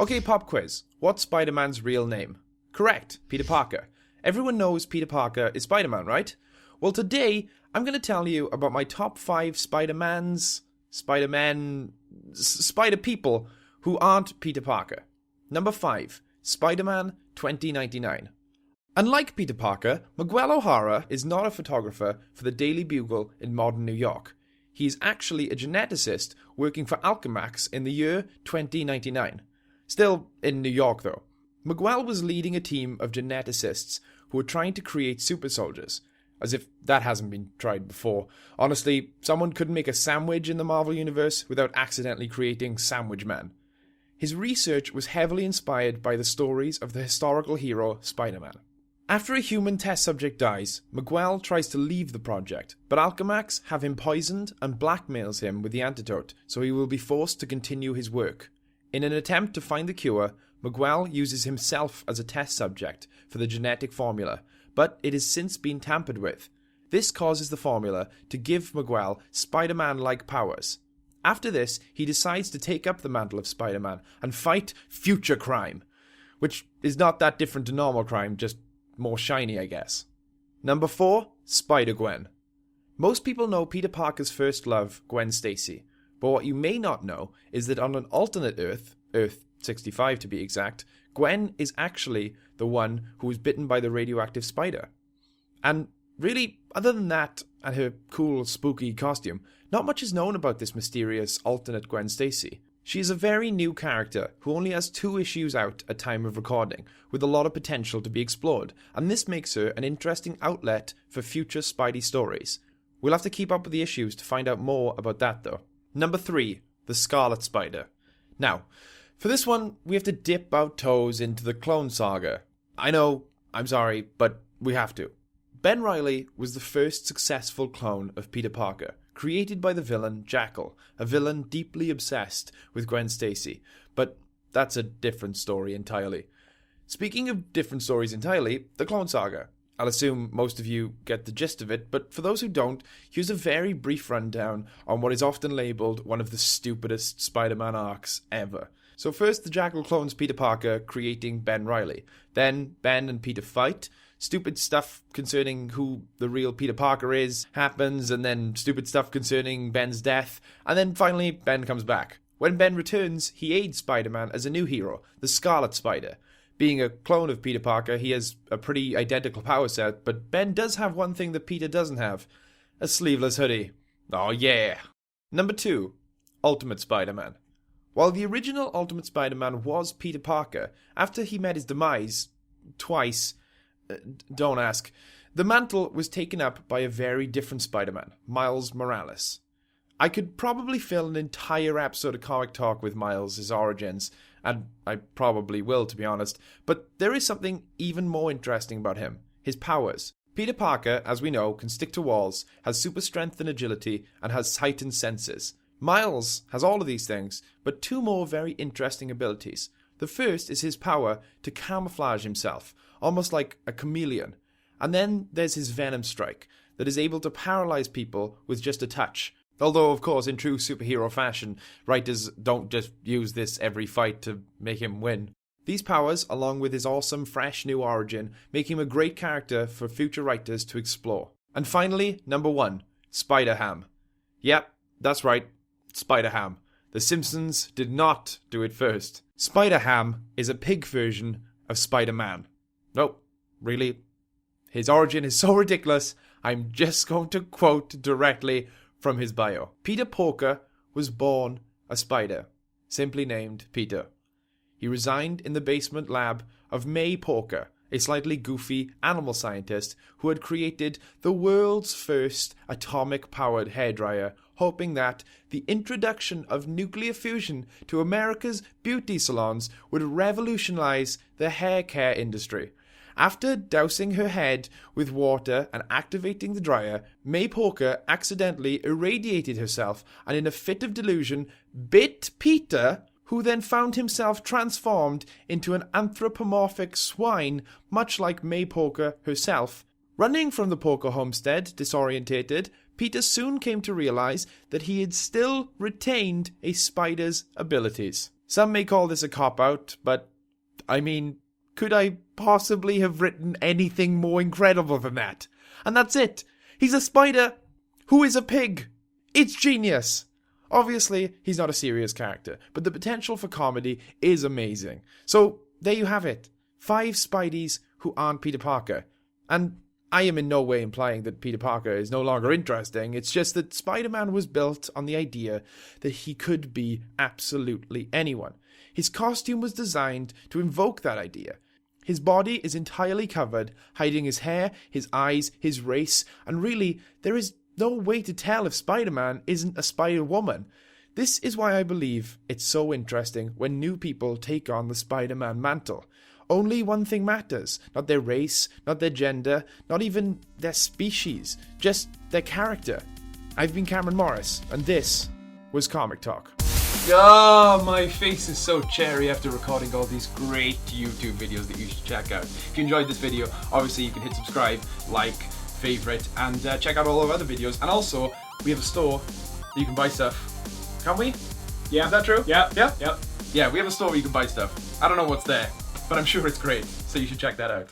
Okay, pop quiz. What's Spider-Man's real name? Correct, Peter Parker. Everyone knows Peter Parker is Spider-Man, right? Well, today, I'm going to tell you about my top 5 Spider-Men, Spider people who aren't Peter Parker. Number 5, Spider-Man 2099. Unlike Peter Parker, Miguel O'Hara is not a photographer for the Daily Bugle in modern New York. He is actually a geneticist working for Alchemax in the year 2099. Still in New York, though. Miguel was leading a team of geneticists who were trying to create super soldiers. As if that hasn't been tried before. Honestly, someone couldn't make a sandwich in the Marvel Universe without accidentally creating Sandwich Man. His research was heavily inspired by the stories of the historical hero Spider-Man. After a human test subject dies, Miguel tries to leave the project, but Alchemax have him poisoned and blackmails him with the antidote, so he will be forced to continue his work. In an attempt to find the cure, Miguel uses himself as a test subject for the genetic formula, but it has since been tampered with. This causes the formula to give Miguel Spider-Man-like powers. After this, he decides to take up the mantle of Spider-Man and fight future crime, which is not that different to normal crime, just more shiny, I guess. Number 4, SpiderGwen. Most people know Peter Parker's first love, Gwen Stacy, but what you may not know is that on an alternate Earth 65 to be exact, Gwen is actually the one who was bitten by the radioactive spider. And really, other than that and her cool, spooky costume, not much is known about this mysterious alternate Gwen Stacy. She is a very new character who only has 2 issues out at time of recording, with a lot of potential to be explored, and this makes her an interesting outlet for future Spidey stories. We'll have to keep up with the issues to find out more about that though. Number 3, the Scarlet Spider. Now, for this one, we have to dip our toes into the Clone Saga. I know, I'm sorry, but we have to. Ben Reilly was the first successful clone of Peter Parker, created by the villain Jackal, a villain deeply obsessed with Gwen Stacy, but that's a different story entirely. Speaking of different stories entirely, the Clone Saga. I'll assume most of you get the gist of it, but for those who don't, here's a very brief rundown on what is often labelled one of the stupidest Spider-Man arcs ever. So first, the Jackal clones Peter Parker, creating Ben Reilly. Then, Ben and Peter fight. Stupid stuff concerning who the real Peter Parker is happens, and then stupid stuff concerning Ben's death. And then finally, Ben comes back. When Ben returns, he aids Spider-Man as a new hero, the Scarlet Spider. Being a clone of Peter Parker, he has a pretty identical power set, but Ben does have one thing that Peter doesn't have. A sleeveless hoodie. Oh yeah! Number 2, Ultimate Spider-Man. While the original Ultimate Spider-Man was Peter Parker, after he met his demise, twice, don't ask, the mantle was taken up by a very different Spider-Man, Miles Morales. I could probably fill an entire episode of Comic Talk with Miles' origins, and I probably will, to be honest, but there is something even more interesting about him, his powers. Peter Parker, as we know, can stick to walls, has super strength and agility, and has heightened senses. Miles has all of these things, but 2 more very interesting abilities. The first is his power to camouflage himself, almost like a chameleon. And then there's his Venom Strike, that is able to paralyze people with just a touch. Although, of course, in true superhero fashion, writers don't just use this every fight to make him win. These powers, along with his awesome, fresh new origin, make him a great character for future writers to explore. And finally, number 1, Spider-Ham. Yep, that's right. Spider-Ham. The Simpsons did not do it first. Spider-Ham is a pig version of Spider-Man. Nope, really. His origin is so ridiculous, I'm just going to quote directly from his bio. Peter Porker was born a spider, simply named Peter. He resigned in the basement lab of May Porker, a slightly goofy animal scientist who had created the world's first atomic-powered hairdryer, hoping that the introduction of nuclear fusion to America's beauty salons would revolutionize the hair care industry. After dousing her head with water and activating the dryer, May Porker accidentally irradiated herself and in a fit of delusion bit Peter, who then found himself transformed into an anthropomorphic swine, much like May Porker herself. Running from the Porker homestead, disorientated, Peter soon came to realize that he had still retained a spider's abilities. Some may call this a cop-out, but, I mean, could I possibly have written anything more incredible than that? And that's it. He's a spider who is a pig. It's genius. Obviously, he's not a serious character, but the potential for comedy is amazing. So, there you have it. 5 Spideys who aren't Peter Parker. And I am in no way implying that Peter Parker is no longer interesting. It's just that Spider-Man was built on the idea that he could be absolutely anyone. His costume was designed to invoke that idea. His body is entirely covered, hiding his hair, his eyes, his race, and really, there is no way to tell if Spider-Man isn't a Spider-Woman. This is why I believe it's so interesting when new people take on the Spider-Man mantle. Only one thing matters, not their race, not their gender, not even their species, just their character. I've been Cameron Morris, and this was Comic Talk. Oh, my face is so cherry after recording all these great YouTube videos that you should check out. If you enjoyed this video, obviously you can hit subscribe, like, favorite, and check out all our other videos. And also, we have a store that you can buy stuff. Can't we? Yeah. Is that true? Yeah. Yeah? Yep. Yeah, we have a store where you can buy stuff. I don't know what's there, but I'm sure it's great, so you should check that out.